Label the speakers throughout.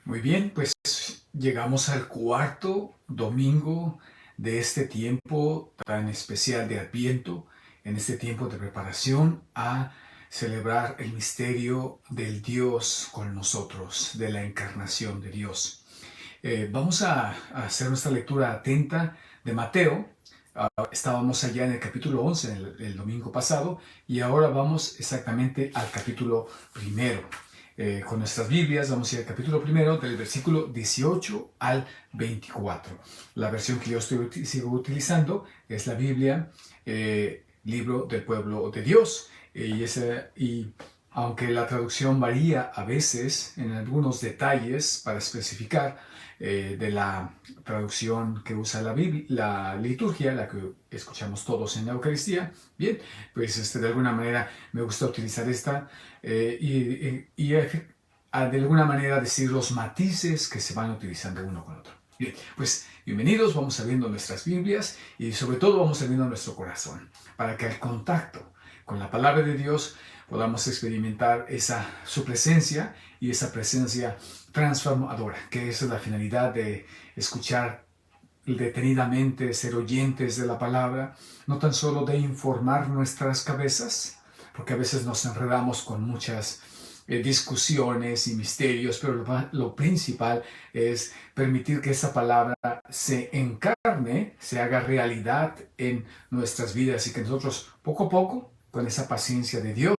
Speaker 1: Muy bien, pues llegamos al cuarto domingo de este tiempo tan especial de Adviento, en este tiempo de preparación a celebrar el misterio del Dios con nosotros, de la encarnación de Dios. Vamos a hacer nuestra lectura atenta de Mateo. Estábamos allá en el capítulo 11 el domingo pasado y ahora vamos exactamente al capítulo primero. Con nuestras Biblias vamos a ir al capítulo primero del versículo 18 al 24. La versión que yo sigo utilizando es la Biblia, libro del pueblo de Dios. Y aunque la traducción varía a veces en algunos detalles para especificar, de la traducción que usa la liturgia, la que escuchamos todos en la Eucaristía. Bien, pues de alguna manera me gusta utilizar esta de alguna manera decir los matices que se van utilizando uno con otro. Bien, pues bienvenidos, vamos abriendo nuestras Biblias y sobre todo vamos abriendo nuestro corazón para que al contacto con la palabra de Dios podamos experimentar su presencia y esa presencia transformadora, que esa es la finalidad de escuchar detenidamente, ser oyentes de la palabra, no tan solo de informar nuestras cabezas, porque a veces nos enredamos con muchas discusiones y misterios, pero lo principal es permitir que esa palabra se encarne, se haga realidad en nuestras vidas y que nosotros poco a poco, con esa paciencia de Dios,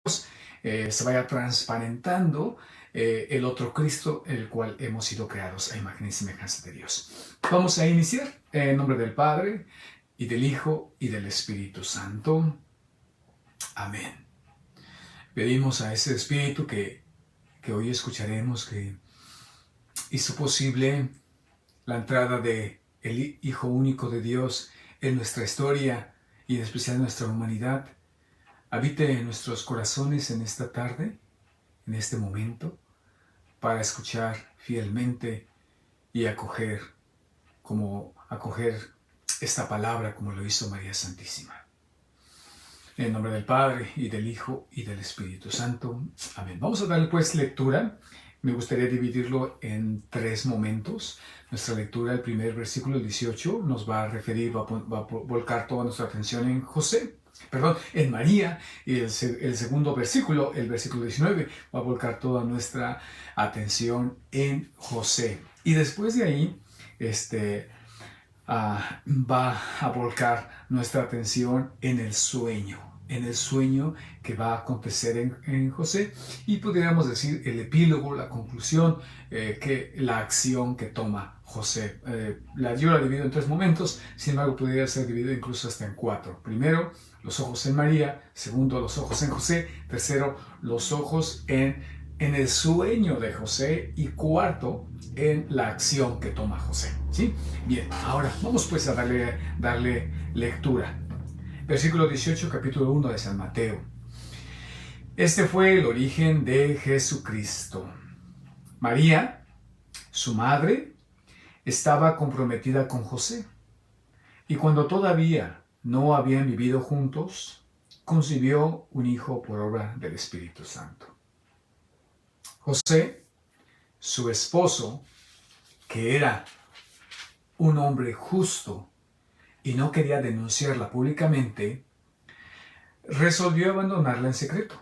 Speaker 1: se vaya transparentando el otro Cristo, el cual hemos sido creados a imagen y semejanza de Dios. Vamos a iniciar en nombre del Padre, y del Hijo, y del Espíritu Santo. Amén. Pedimos a ese Espíritu que hoy escucharemos, que hizo posible la entrada de el Hijo único de Dios en nuestra historia y en especial en nuestra humanidad, habite en nuestros corazones en esta tarde, en este momento, para escuchar fielmente y acoger esta palabra como lo hizo María Santísima. En el nombre del Padre, y del Hijo, y del Espíritu Santo. Amén. Vamos a darle pues lectura. Me gustaría dividirlo en tres momentos. Nuestra lectura, el primer versículo 18, nos va a referir, va a volcar toda nuestra atención en María. Y el segundo versículo, el versículo 19, va a volcar toda nuestra atención en José. Y después de ahí, va a volcar nuestra atención en el sueño que va a acontecer en José, y podríamos decir el epílogo, la conclusión, la acción que toma José. Yo la divido en tres momentos, sin embargo podría ser dividido incluso hasta en cuatro. Primero, los ojos en María; segundo, los ojos en José; tercero, los ojos en el sueño de José; y cuarto, en la acción que toma José. ¿Sí? Bien, ahora vamos pues a darle lectura. Versículo 18, capítulo 1 de San Mateo. Este fue el origen de Jesucristo. María, su madre, estaba comprometida con José, y cuando todavía no habían vivido juntos, concibió un hijo por obra del Espíritu Santo. José, su esposo, que era un hombre justo y no quería denunciarla públicamente, resolvió abandonarla en secreto.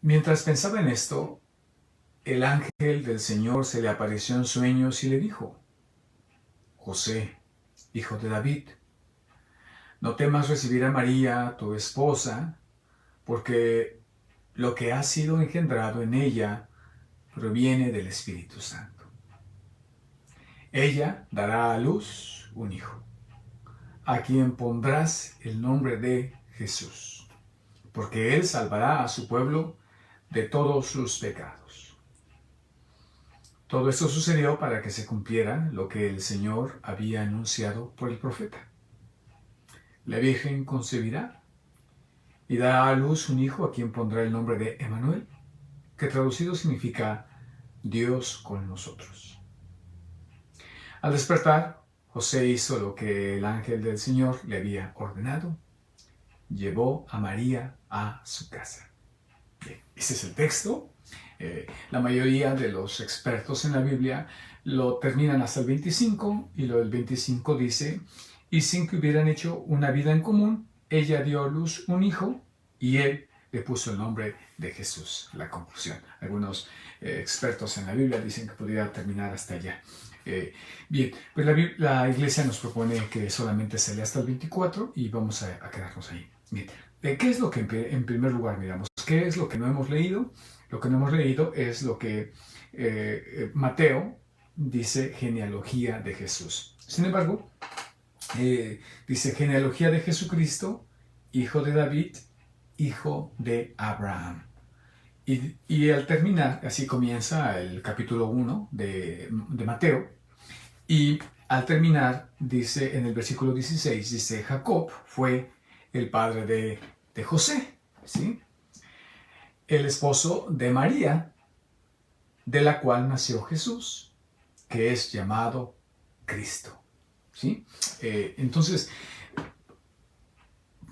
Speaker 1: Mientras pensaba en esto, el ángel del Señor se le apareció en sueños y le dijo: José, hijo de David, no temas recibir a María, tu esposa, porque lo que ha sido engendrado en ella proviene del Espíritu Santo. Ella dará a luz un hijo, a quien pondrás el nombre de Jesús, porque él salvará a su pueblo de todos sus pecados. Todo esto sucedió para que se cumpliera lo que el Señor había anunciado por el profeta. La Virgen concebirá y dará a luz un hijo, a quien pondrá el nombre de Emmanuel, que traducido significa Dios con nosotros. Al despertar, José hizo lo que el ángel del Señor le había ordenado. Llevó a María a su casa. Bien, ese es el texto. La mayoría de los expertos en la Biblia lo terminan hasta el 25 y lo del 25 dice, y sin que hubieran hecho una vida en común, ella dio a luz un hijo y él le puso el nombre de Jesús. La conclusión. Algunos expertos en la Biblia dicen que podría terminar hasta allá. Bien, pues la iglesia nos propone que solamente se lea hasta el 24 y vamos a quedarnos ahí. Bien, ¿qué es lo que en primer lugar miramos? ¿Qué es lo que no hemos leído? Lo que no hemos leído es lo que Mateo dice genealogía de Jesús. Sin embargo, dice genealogía de Jesucristo, hijo de David, hijo de Abraham. Y al terminar, así comienza el capítulo 1 de Mateo, y al terminar, dice en el versículo 16, dice Jacob fue el padre de José, ¿sí? El esposo de María, de la cual nació Jesús, que es llamado Cristo, ¿sí? Entonces,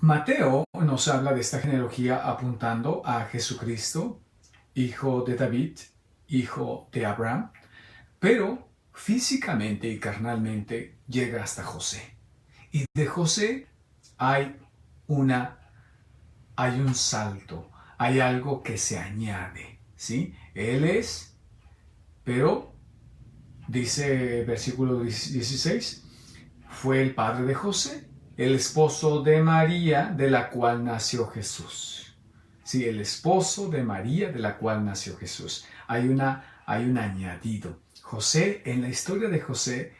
Speaker 1: Mateo nos habla de esta genealogía apuntando a Jesucristo, hijo de David, hijo de Abraham, pero físicamente y carnalmente llega hasta José. Y de José hay un salto, hay algo que se añade, ¿sí? Él es, pero dice versículo 16, fue el padre de José, el esposo de María, de la cual nació Jesús. Sí, el esposo de María, de la cual nació Jesús. Hay un añadido. José, en la historia de José,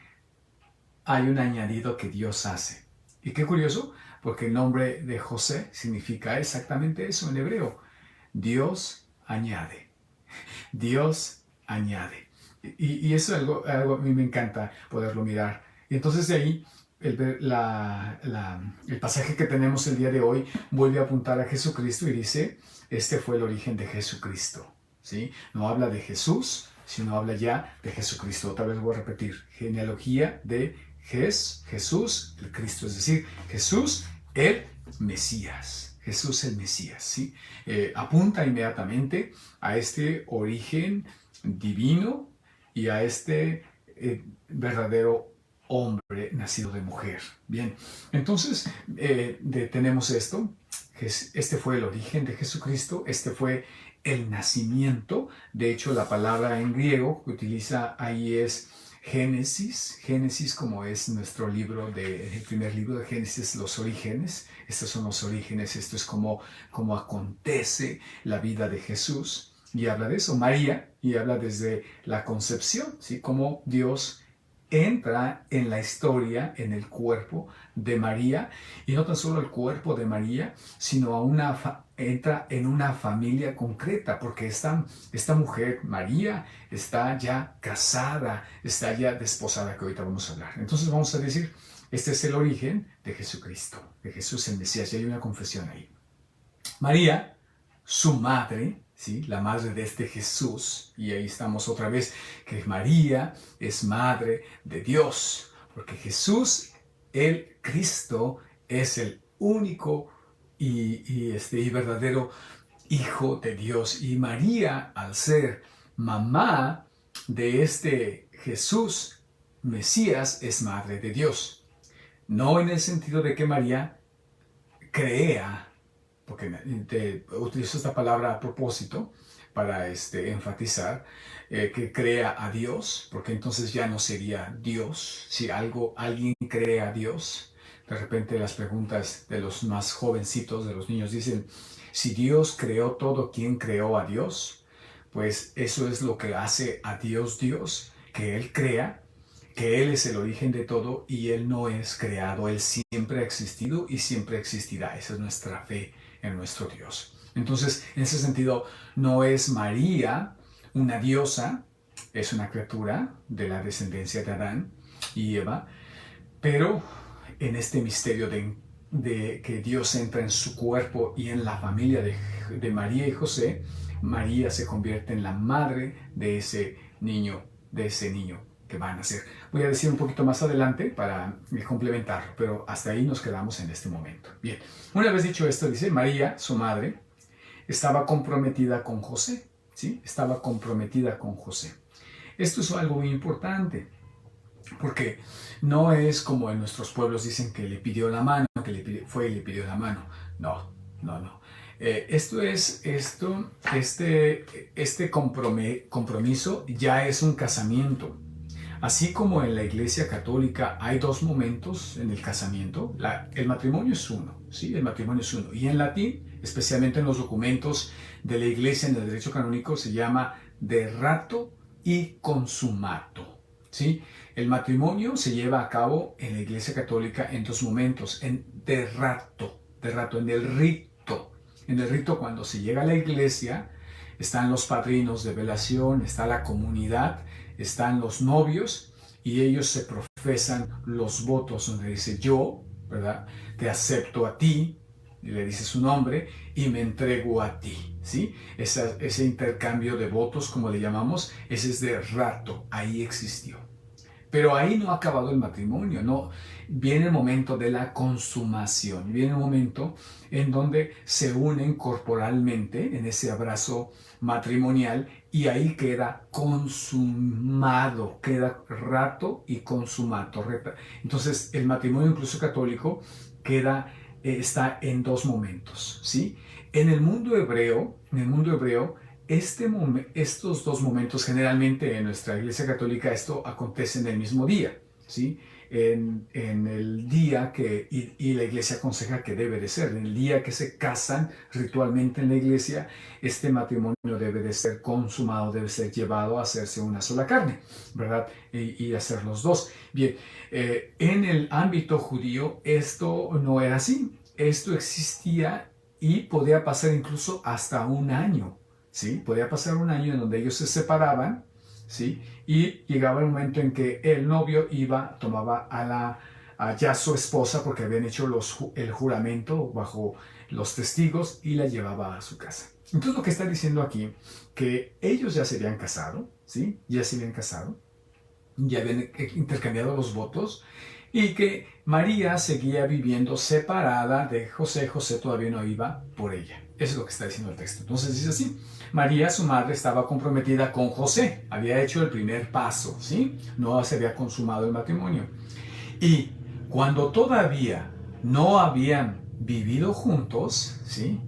Speaker 1: hay un añadido que Dios hace. Y qué curioso, porque el nombre de José significa exactamente eso en hebreo. Dios añade. Dios añade. Y eso es algo a mí me encanta poderlo mirar. Y entonces de ahí el pasaje que tenemos el día de hoy vuelve a apuntar a Jesucristo y dice, este fue el origen de Jesucristo. ¿Sí? No habla de Jesús, sino habla ya de Jesucristo. Otra vez voy a repetir, genealogía de Jesús, el Cristo, es decir, Jesús, el Mesías. Jesús el Mesías, ¿sí? Apunta inmediatamente a este origen divino y a este verdadero hombre nacido de mujer. Bien, entonces tenemos esto. Este fue el origen de Jesucristo, este fue el nacimiento. De hecho, la palabra en griego que utiliza ahí es Génesis. Génesis, como es nuestro libro, el primer libro de Génesis, los orígenes. Estos son los orígenes, esto es como acontece la vida de Jesús. Y habla de eso, María, y habla desde la concepción, ¿sí? Cómo Dios entra en la historia, en el cuerpo de María, y no tan solo el cuerpo de María, sino entra en una familia concreta, porque esta mujer, María, está ya casada, está ya desposada, que ahorita vamos a hablar. Entonces vamos a decir, este es el origen de Jesucristo, de Jesús el Mesías, y hay una confesión ahí. María, su madre, ¿sí? La madre de este Jesús, y ahí estamos otra vez, que María es madre de Dios, porque Jesús, el Cristo, es el único y verdadero Hijo de Dios. Y María, al ser mamá de este Jesús, Mesías, es madre de Dios. No en el sentido de que María crea, porque utilizo esta palabra a propósito para enfatizar que crea a Dios, porque entonces ya no sería Dios. Si alguien crea a Dios, de repente las preguntas de los más jovencitos, de los niños, dicen, si Dios creó todo, ¿quién creó a Dios? Pues eso es lo que hace a Dios Dios, que Él crea, que Él es el origen de todo y Él no es creado, Él siempre ha existido y siempre existirá. Esa es nuestra fe en nuestro Dios. Entonces, en ese sentido, no es María una diosa, es una criatura de la descendencia de Adán y Eva, pero en este misterio de que Dios entra en su cuerpo y en la familia de María y José, María se convierte en la madre de ese niño que van a nacer. Voy a decir un poquito más adelante para complementarlo, pero hasta ahí nos quedamos en este momento. Bien, una vez dicho esto, dice María, su madre, estaba comprometida con José ¿sí? Estaba comprometida con José. Esto es algo muy importante, porque no es como en nuestros pueblos dicen que le pidió la mano, que fue y le pidió la mano. No, no, no. Este compromiso ya es un casamiento. Así como en la Iglesia Católica hay dos momentos en el casamiento, el matrimonio es uno, ¿sí? El matrimonio es uno. Y en latín, especialmente en los documentos de la Iglesia en el derecho canónico, se llama de rato y consumato, ¿sí? El matrimonio se lleva a cabo en la Iglesia Católica en dos momentos, de rato, en el rito. En el rito, cuando se llega a la iglesia, están los padrinos de velación, está la comunidad, están los novios y ellos se profesan los votos donde dice yo, ¿verdad? Te acepto a ti, y le dice su nombre, y me entrego a ti, ¿sí? Ese intercambio de votos, como le llamamos, ese es de rato, ahí existió. Pero ahí no ha acabado el matrimonio, no. Viene el momento de la consumación, viene el momento en donde se unen corporalmente en ese abrazo matrimonial y ahí queda consumado, queda rato y consumato. Entonces el matrimonio incluso católico está en dos momentos, ¿sí? En el mundo hebreo estos dos momentos, generalmente en nuestra Iglesia Católica, esto acontece en el mismo día, ¿sí? En el día y la Iglesia aconseja que debe de ser, en el día que se casan ritualmente en la Iglesia, este matrimonio debe de ser consumado, debe ser llevado a hacerse una sola carne, ¿verdad? Y hacer los dos. Bien, en el ámbito judío esto no era así, esto existía y podía pasar incluso hasta un año. ¿Sí? Podía pasar un año en donde ellos se separaban, ¿sí? Y llegaba el momento en que el novio tomaba a ya su esposa, porque habían hecho el juramento bajo los testigos, y la llevaba a su casa. Entonces lo que está diciendo aquí, que ellos ya se habían casado, ¿sí? Ya se habían casado, ya habían intercambiado los votos, y que María seguía viviendo separada de José. José todavía no iba por ella. Eso es lo que está diciendo el texto. Entonces dice así: María, su madre, estaba comprometida con José. Había hecho el primer paso, ¿sí? No se había consumado el matrimonio. Y cuando todavía no habían vivido juntos, ¿sí?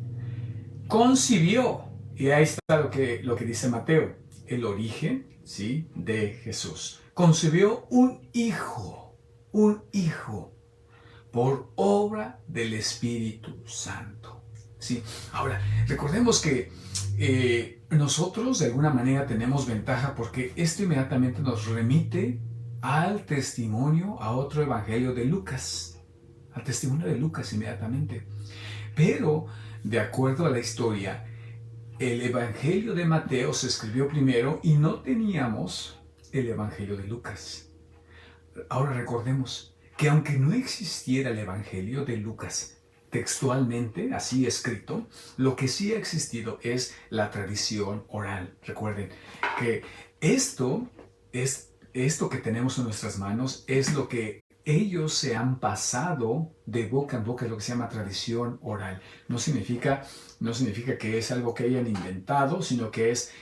Speaker 1: Concibió. Y ahí está lo que dice Mateo. El origen, ¿sí? De Jesús. Concibió un hijo por obra del Espíritu Santo. ¿Sí? Ahora, recordemos que nosotros de alguna manera tenemos ventaja porque esto inmediatamente nos remite al testimonio, a otro evangelio de Lucas, al testimonio de Lucas inmediatamente. Pero, de acuerdo a la historia, el evangelio de Mateo se escribió primero y no teníamos el evangelio de Lucas. Ahora recordemos que aunque no existiera el Evangelio de Lucas textualmente, así escrito, lo que sí ha existido es la tradición oral. Recuerden que esto que tenemos en nuestras manos es lo que ellos se han pasado de boca en boca, es lo que se llama tradición oral. No significa que es algo que hayan inventado, sino que es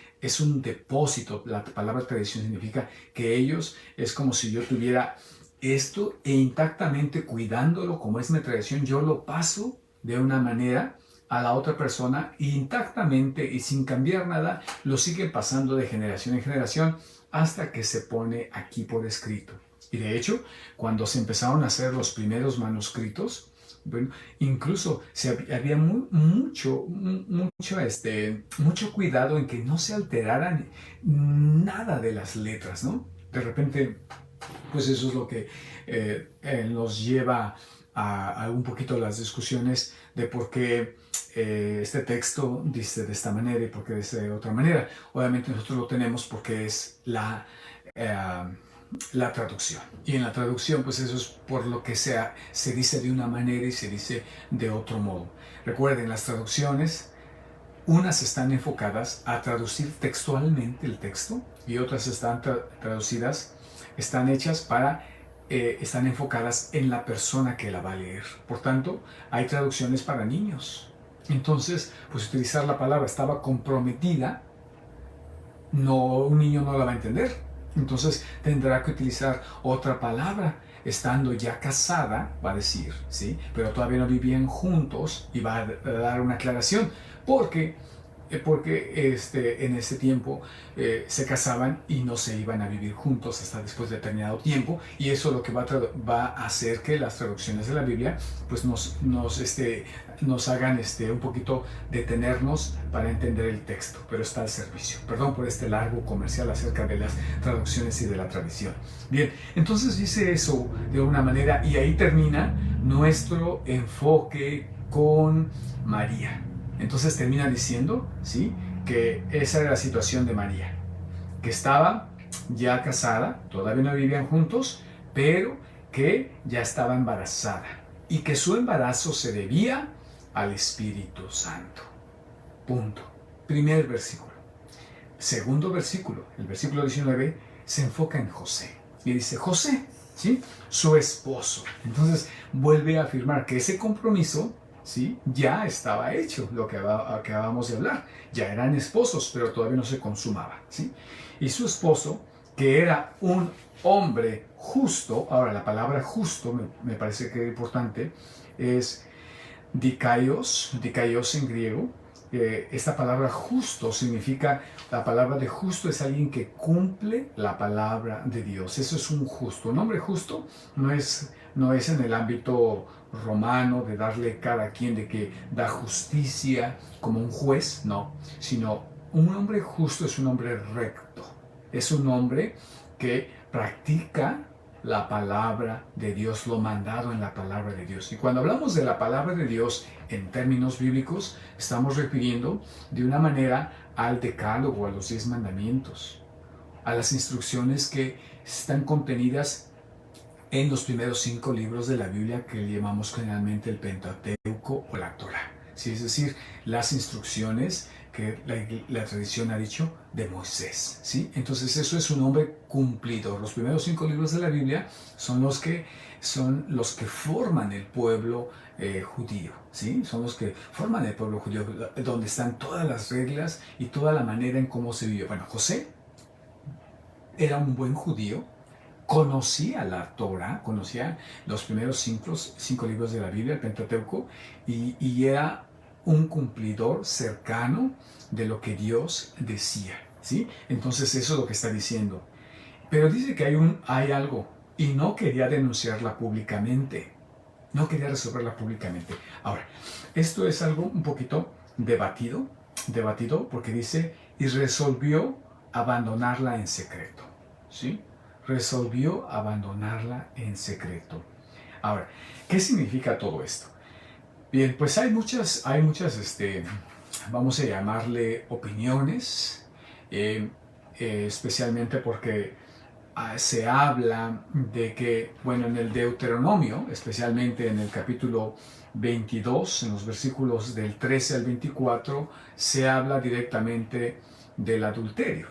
Speaker 1: un depósito. La palabra tradición significa que ellos, es como si yo tuviera esto e intactamente cuidándolo, como es mi tradición, yo lo paso de una manera a la otra persona e intactamente y sin cambiar nada, lo siguen pasando de generación en generación hasta que se pone aquí por escrito. Y de hecho, cuando se empezaron a hacer los primeros manuscritos, bueno, incluso había mucho cuidado en que no se alteraran nada de las letras, ¿no? De repente, pues eso es lo que nos lleva a un poquito las discusiones de por qué este texto dice de esta manera y por qué dice de otra manera. Obviamente nosotros lo tenemos porque es la traducción. Y en la traducción, pues eso es por lo que se dice de una manera y se dice de otro modo. Recuerden, las traducciones, unas están enfocadas a traducir textualmente el texto y otras están están hechas están enfocadas en la persona que la va a leer. Por tanto, hay traducciones para niños. Entonces, pues utilizar la palabra estaba comprometida un niño no la va a entender. Entonces tendrá que utilizar otra palabra. Estando ya casada, va a decir, ¿sí? Pero todavía no vivían juntos y va a dar una aclaración. Porque en ese tiempo se casaban y no se iban a vivir juntos hasta después de determinado tiempo, y eso lo que va a hacer que las traducciones de la Biblia pues nos hagan un poquito detenernos para entender el texto, pero está al servicio. Perdón por este largo comercial acerca de las traducciones y de la tradición. Bien, entonces dice eso de una manera y ahí termina nuestro enfoque con María. Entonces termina diciendo, ¿sí?, que esa era la situación de María, que estaba ya casada, todavía no vivían juntos, pero que ya estaba embarazada y que su embarazo se debía al Espíritu Santo. Punto. Primer versículo. Segundo versículo, el versículo 19, se enfoca en José. Y dice, José, ¿sí?, su esposo. Entonces vuelve a afirmar que ese compromiso, ¿sí?, ya estaba hecho, lo que acabamos de hablar. Ya eran esposos, pero todavía no se consumaba, ¿sí? Y su esposo, que era un hombre justo, ahora la palabra justo me parece que es importante, es dikaios en griego. Esta palabra justo significa, la palabra de justo es alguien que cumple la palabra de Dios. Eso es un justo. Un hombre justo no es en el ámbito romano de darle cada quien, de que da justicia como un juez, no, sino un hombre justo es un hombre recto. Es un hombre que practica la palabra de Dios, lo mandado en la palabra de Dios. Y cuando hablamos de la palabra de Dios en términos bíblicos, estamos refiriendo de una manera al decálogo, a los 10 mandamientos, a las instrucciones que están contenidas en los primeros 5 libros de la Biblia, que llamamos generalmente el Pentateuco o la Torá. Sí, es decir, las instrucciones que la tradición ha dicho de Moisés, ¿sí? Entonces eso es un hombre cumplidor. Los primeros 5 libros de la Biblia son los que forman el pueblo judío, ¿sí? Son los que forman el pueblo judío, donde están todas las reglas y toda la manera en cómo se vive. Bueno, José era un buen judío, conocía la Torah, conocía los primeros 5 libros de la Biblia, el Pentateuco, y era un cumplidor cercano de lo que Dios decía, ¿sí? Entonces eso es lo que está diciendo. Pero dice que hay algo, y no quería denunciarla públicamente, no quería resolverla públicamente. Ahora, esto es algo un poquito debatido porque dice, y resolvió abandonarla en secreto, ¿sí? Resolvió abandonarla en secreto. Ahora, ¿qué significa todo esto? Bien, pues hay muchas, vamos a llamarle opiniones, especialmente porque se habla de que, bueno, en el Deuteronomio, especialmente en el capítulo 22, en los versículos del 13 al 24, se habla directamente del adulterio,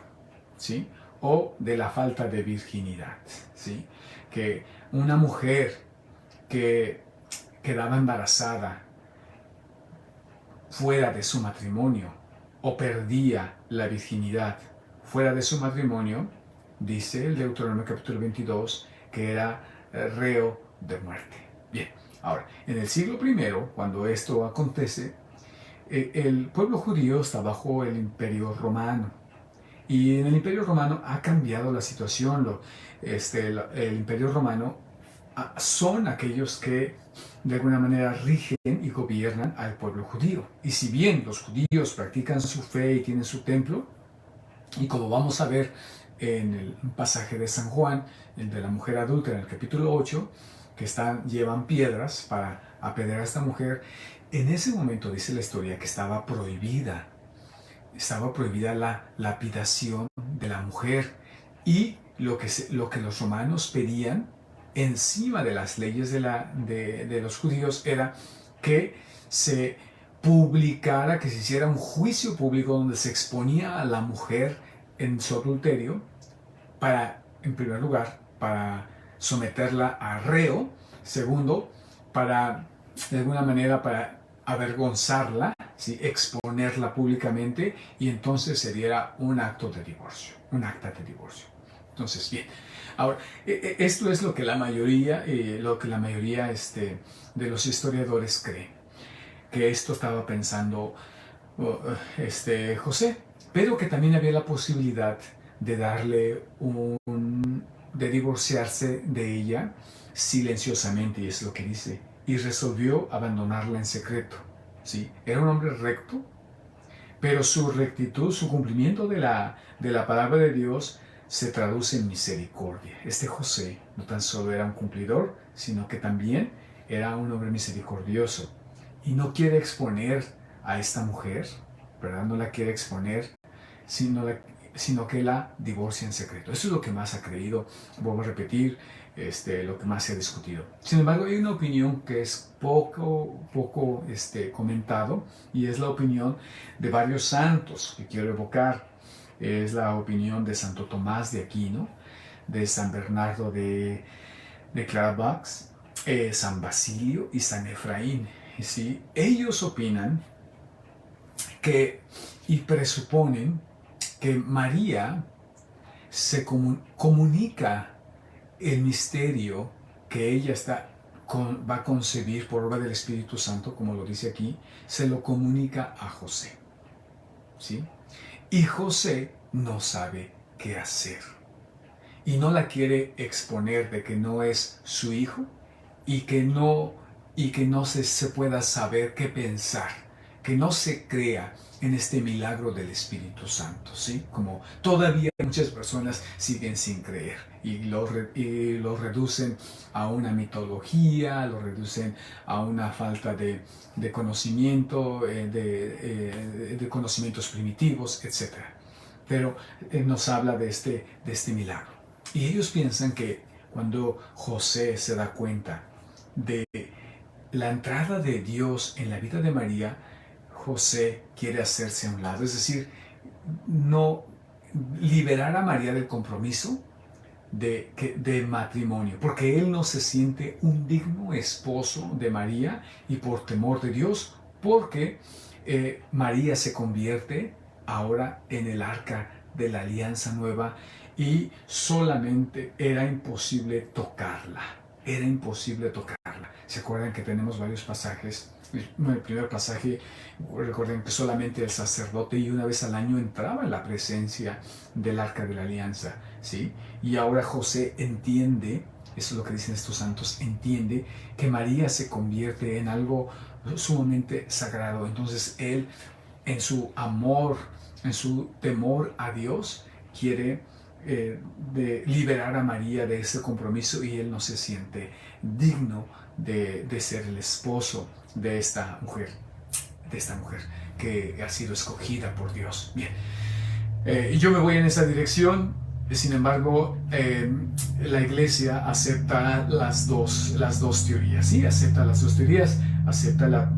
Speaker 1: ¿sí?, o de la falta de virginidad, ¿sí? Que una mujer que quedaba embarazada fuera de su matrimonio o perdía la virginidad fuera de su matrimonio, dice el Deuteronomio capítulo 22, que era reo de muerte. Bien, ahora, en el siglo I, cuando esto acontece, el pueblo judío está bajo el Imperio Romano. Y en el Imperio Romano ha cambiado la situación. El Imperio Romano son aquellos que de alguna manera rigen y gobiernan al pueblo judío. Y si bien los judíos practican su fe y tienen su templo, y como vamos a ver en el pasaje de San Juan, el de la mujer adulta en el capítulo 8, que llevan piedras para apedrear a esta mujer, en ese momento dice la historia que estaba prohibida la lapidación de la mujer, y lo que los romanos pedían encima de las leyes de los judíos era que se publicara, que se hiciera un juicio público donde se exponía a la mujer en su adulterio para, en primer lugar, para someterla a reo, segundo, para, de alguna manera, para avergonzarla, ¿sí? Exponerla públicamente y entonces sería un acto de divorcio, un acta de divorcio. Entonces, bien, ahora, esto es lo que la mayoría, de los historiadores creen, que esto estaba pensando José, pero que también había la posibilidad de de divorciarse de ella silenciosamente, y es lo que dice, y resolvió abandonarla en secreto. ¿Sí? Era un hombre recto, pero su rectitud, su cumplimiento de la palabra de Dios se traduce en misericordia. Este José no tan solo era un cumplidor, sino que también era un hombre misericordioso. Y no quiere exponer a esta mujer, ¿verdad? No la quiere exponer, sino, sino que la divorcia en secreto. Eso es lo que más ha creído, vuelvo a repetir, lo que más se ha discutido. Sin embargo, hay una opinión que es poco comentado, y es la opinión de varios santos que quiero evocar. Es la opinión de Santo Tomás de Aquino, de San Bernardo de Clairvaux, San Basilio y San Efraín. ¿Sí? Ellos opinan que y presuponen que María se comunica el misterio que ella va a concebir por obra del Espíritu Santo, como lo dice aquí, se lo comunica a José. ¿Sí? Y José no sabe qué hacer. Y no la quiere exponer de que no es su hijo y que no se pueda saber qué pensar, que no se crea en este milagro del Espíritu Santo, ¿sí? Como todavía muchas personas siguen sin creer y lo reducen a una mitología, lo reducen a una falta de conocimiento, de conocimientos primitivos, etc. Pero nos habla de este milagro. Y ellos piensan que cuando José se da cuenta de la entrada de Dios en la vida de María, José quiere hacerse a un lado, es decir, no liberar a María del compromiso de matrimonio, porque él no se siente un digno esposo de María y por temor de Dios, porque María se convierte ahora en el arca de la alianza nueva y solamente era imposible tocarla, era imposible tocarla. ¿Se acuerdan que tenemos varios pasajes? El primer pasaje, recuerden que solamente el sacerdote y una vez al año entraba en la presencia del arca de la alianza, ¿sí? Y ahora José entiende, eso es lo que dicen estos santos, entiende que María se convierte en algo sumamente sagrado. Entonces él, en su amor, en su temor a Dios, quiere de liberar a María de ese compromiso y él no se siente digno de ser el esposo de esta mujer que ha sido escogida por Dios. Bien, y yo me voy en esa dirección. Sin embargo, la iglesia acepta las dos teorías, ¿sí? Acepta las dos teorías, acepta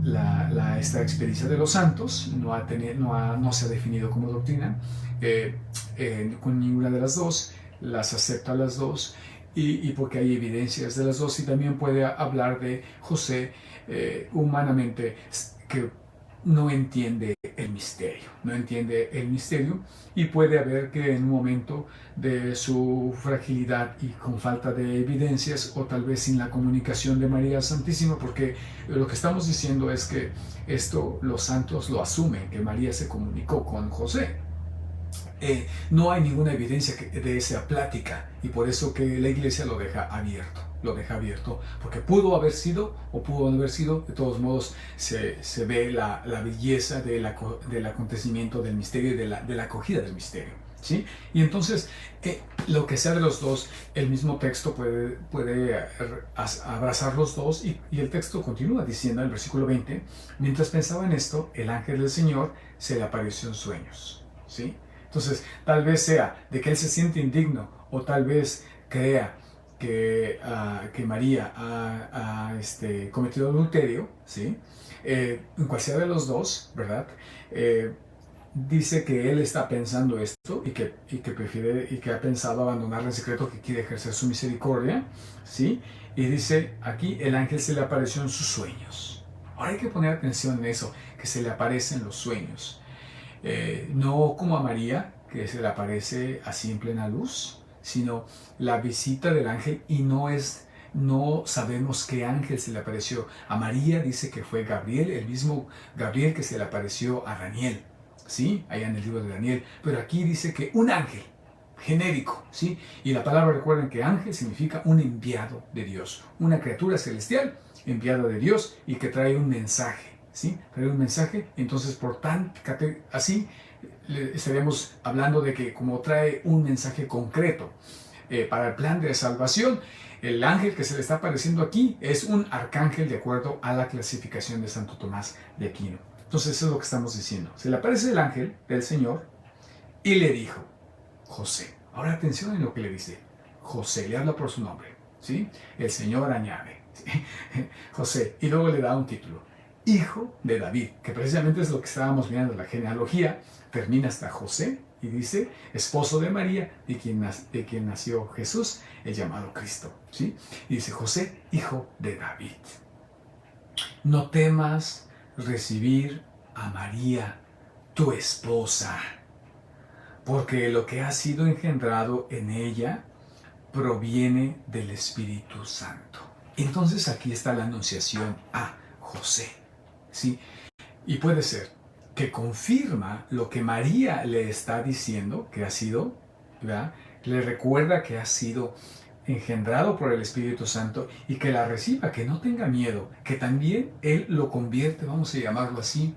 Speaker 1: esta experiencia de los santos, no se ha definido como doctrina con ninguna de las dos, las acepta las dos, y porque hay evidencias de las dos, y también puede hablar de José humanamente, que no entiende el misterio, y puede haber que en un momento de su fragilidad y con falta de evidencias, o tal vez sin la comunicación de María Santísima, porque lo que estamos diciendo es que esto los santos lo asumen, que María se comunicó con José. No hay ninguna evidencia de esa plática, y por eso que la iglesia lo deja abierto, porque pudo haber sido o pudo no haber sido. De todos modos se ve la belleza del acontecimiento del misterio y de la acogida del misterio, ¿sí? Y entonces lo que sea de los dos, el mismo texto puede abrazar los dos, y el texto continúa diciendo en el versículo 20: mientras pensaba en esto, el ángel del Señor se le apareció en sueños, ¿sí? Entonces, tal vez sea de que él se siente indigno, o tal vez crea que María ha cometido adulterio, ¿sí? En cual sea de los dos, ¿verdad? Dice que él está pensando esto y que prefiere, y que ha pensado abandonarla en secreto, que quiere ejercer su misericordia, ¿sí? Y dice aquí: el ángel se le apareció en sus sueños. Ahora hay que poner atención en eso, que se le aparece en los sueños. No como a María, que se le aparece así en plena luz, sino la visita del ángel, y no sabemos qué ángel se le apareció. A María dice que fue Gabriel, el mismo Gabriel que se le apareció a Daniel, ¿sí? Allá en el libro de Daniel. Pero aquí dice que un ángel, genérico, ¿sí? Y la palabra, recuerden que ángel significa un enviado de Dios, una criatura celestial enviada de Dios y que trae un mensaje, ¿sí? Trae un mensaje. Entonces, por tan así estaríamos hablando de que como trae un mensaje concreto para el plan de salvación, el ángel que se le está apareciendo aquí es un arcángel de acuerdo a la clasificación de Santo Tomás de Aquino. Entonces, eso es lo que estamos diciendo. Se le aparece el ángel del Señor y le dijo: José. Ahora atención en lo que le dice. José, le habla por su nombre, ¿sí? El Señor añade, ¿sí? José, y luego le da un título: Hijo de David, que precisamente es lo que estábamos mirando. La genealogía termina hasta José y dice: esposo de María, de quien nació Jesús, el llamado Cristo, ¿sí? Y dice: José, hijo de David, no temas recibir a María, tu esposa, porque lo que ha sido engendrado en ella proviene del Espíritu Santo. Entonces aquí está la anunciación a José, ¿sí? Y puede ser que confirma lo que María le está diciendo, que ha sido, ¿verdad? Le recuerda que ha sido engendrado por el Espíritu Santo y que la reciba, que no tenga miedo, que también Él lo convierte, vamos a llamarlo así.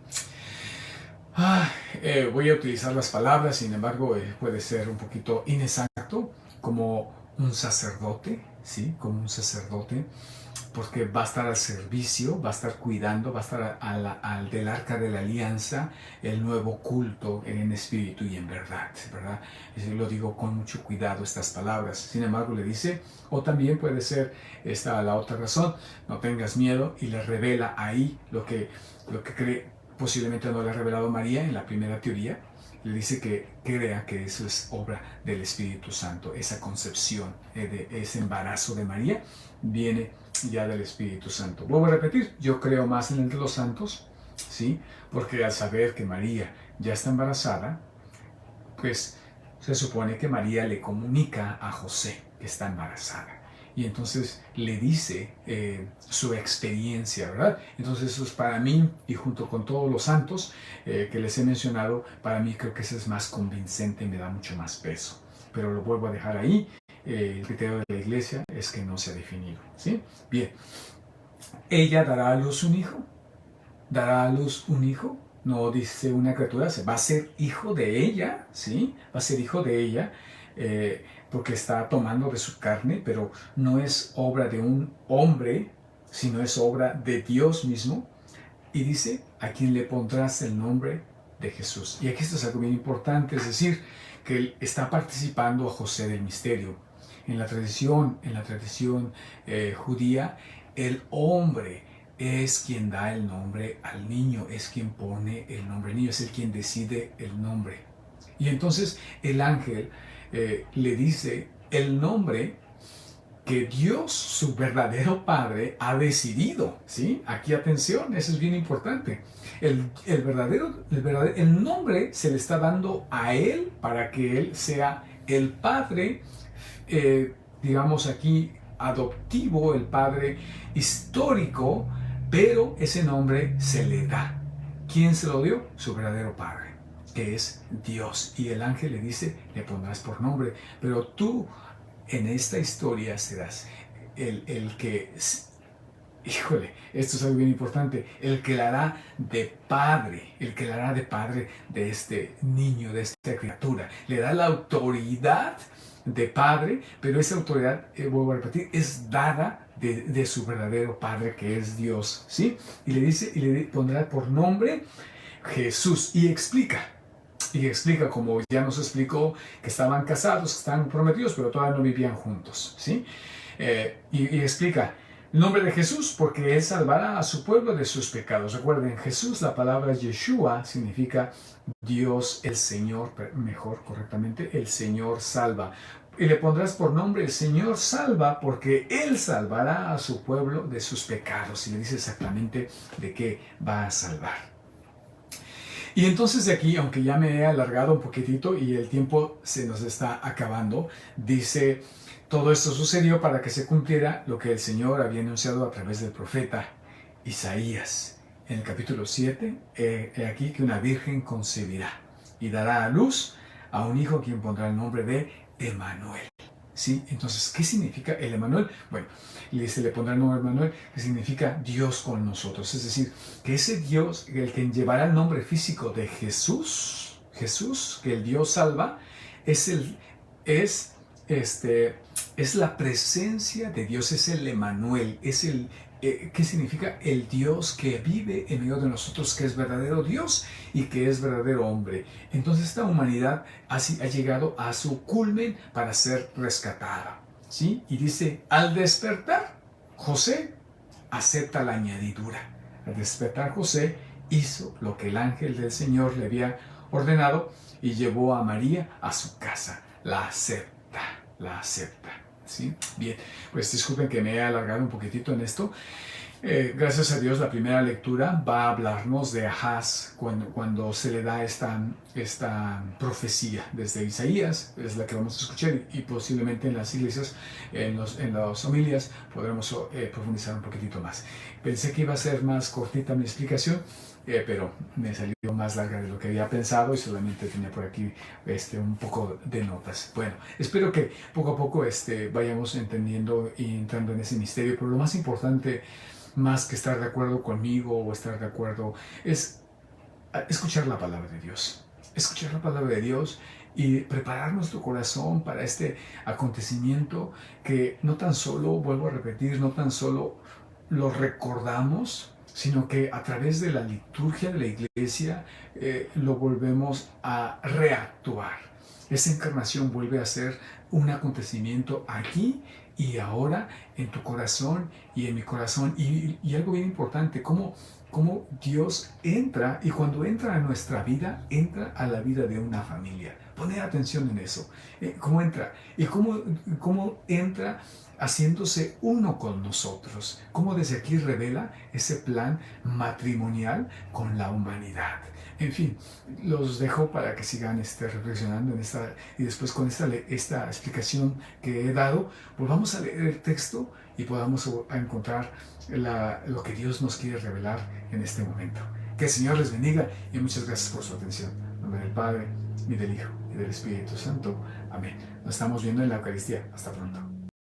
Speaker 1: Voy a utilizar las palabras, sin embargo, puede ser un poquito inexacto, como un sacerdote, ¿sí? Como un sacerdote, porque va a estar al servicio, va a estar cuidando, va a estar al del arca de la alianza, el nuevo culto en espíritu y en verdad, ¿verdad? Lo digo con mucho cuidado estas palabras. Sin embargo, le dice, o también puede ser esta la otra razón: no tengas miedo, y le revela ahí lo que cree. Posiblemente no le ha revelado María en la primera teoría. Le dice que crea que eso es obra del Espíritu Santo. Esa concepción, de ese embarazo de María, viene ya del Espíritu Santo. Vuelvo a repetir, yo creo más en el de los santos, ¿sí? Porque al saber que María ya está embarazada, pues se supone que María le comunica a José que está embarazada. Y entonces le dice su experiencia, ¿verdad? Entonces eso es para mí, y junto con todos los santos que les he mencionado, para mí creo que eso es más convincente y me da mucho más peso. Pero lo vuelvo a dejar ahí. El criterio de la iglesia es que no se ha definido, ¿sí? Bien, ella dará a luz un hijo. Dará a luz un hijo. No dice una criatura, va a ser hijo de ella, ¿sí? Va a ser hijo de ella, porque está tomando de su carne, pero no es obra de un hombre, sino es obra de Dios mismo. Y dice: a quien le pondrás el nombre de Jesús. Y aquí esto es algo bien importante, es decir, que él está participando a José del misterio. En la tradición judía, el hombre es quien da el nombre al niño, es quien pone el nombre al niño, es el quien decide el nombre. Y entonces el ángel le dice el nombre que Dios, su verdadero Padre, ha decidido, ¿sí? Aquí atención, eso es bien importante. El nombre se le está dando a Él para que Él sea el Padre, digamos aquí, adoptivo, el Padre histórico, pero ese nombre se le da. ¿Quién se lo dio? Su verdadero Padre, que es Dios. Y el ángel le dice: le pondrás por nombre, pero tú en esta historia serás el que, híjole, esto es algo bien importante, el que la hará de padre, el que la hará de padre de este niño, de esta criatura. Le da la autoridad de padre, pero esa autoridad, vuelvo a repetir, es dada de su verdadero Padre, que es Dios, ¿sí? Y le dice, y le pondrá por nombre Jesús, y explica, como ya nos explicó, que estaban casados, que estaban prometidos, pero todavía no vivían juntos, ¿sí? Y explica el nombre de Jesús porque Él salvará a su pueblo de sus pecados. Recuerden, Jesús, la palabra Yeshua significa Dios el Señor, mejor correctamente, el Señor salva. y le pondrás por nombre el Señor salva, porque Él salvará a su pueblo de sus pecados. Y le dice exactamente de qué va a salvar. Y entonces de aquí, aunque ya me he alargado un poquitito y el tiempo se nos está acabando, dice, todo esto sucedió para que se cumpliera lo que el Señor había anunciado a través del profeta Isaías. En el capítulo 7, he aquí que una virgen concebirá y dará a luz a un hijo a quien pondrá el nombre de Emanuel. ¿Sí? Entonces, ¿qué significa el Emanuel? Bueno, le pondrá el nombre Emanuel, que significa Dios con nosotros. Es decir, que ese Dios, el que llevará el nombre físico de Jesús, que el Dios salva, es, es la presencia de Dios, es el Emanuel, ¿qué significa? El Dios que vive en medio de nosotros, que es verdadero Dios y que es verdadero hombre. Entonces esta humanidad ha llegado a su culmen para ser rescatada, ¿sí? Y dice, al despertar, José acepta la añadidura. Al despertar, José hizo lo que el ángel del Señor le había ordenado y llevó a María a su casa. La acepta. ¿Sí? Bien, pues disculpen que me he alargado un poquitito en esto. Gracias a Dios, la primera lectura va a hablarnos de Ahaz cuando se le da esta profecía desde Isaías, es la que vamos a escuchar y posiblemente en las iglesias, en las homilías, podremos profundizar un poquitito más. Pensé que iba a ser más cortita mi explicación, pero me salió más larga de lo que había pensado y solamente tenía por aquí un poco de notas. Bueno, espero que poco a poco vayamos entendiendo y entrando en ese misterio, pero lo más importante, más que estar de acuerdo conmigo o estar de acuerdo, es escuchar la palabra de Dios. Escuchar la palabra de Dios y preparar nuestro corazón para este acontecimiento que no tan solo, vuelvo a repetir, no tan solo lo recordamos, sino que a través de la liturgia de la iglesia lo volvemos a reactuar. Esa encarnación vuelve a ser un acontecimiento aquí y ahora en tu corazón y en mi corazón. Y algo bien importante, cómo Dios entra, y cuando entra a nuestra vida, entra a la vida de una familia. Poner atención en eso. ¿Cómo entra? Y cómo entra haciéndose uno con nosotros. Cómo desde aquí revela ese plan matrimonial con la humanidad. En fin, los dejo para que sigan reflexionando en y después con esta explicación que he dado, pues vamos a leer el texto y podamos encontrar lo que Dios nos quiere revelar en este momento. Que el Señor les bendiga y muchas gracias por su atención. En nombre del Padre, y del Hijo, y del Espíritu Santo. Amén. Nos estamos viendo en la Eucaristía. Hasta pronto.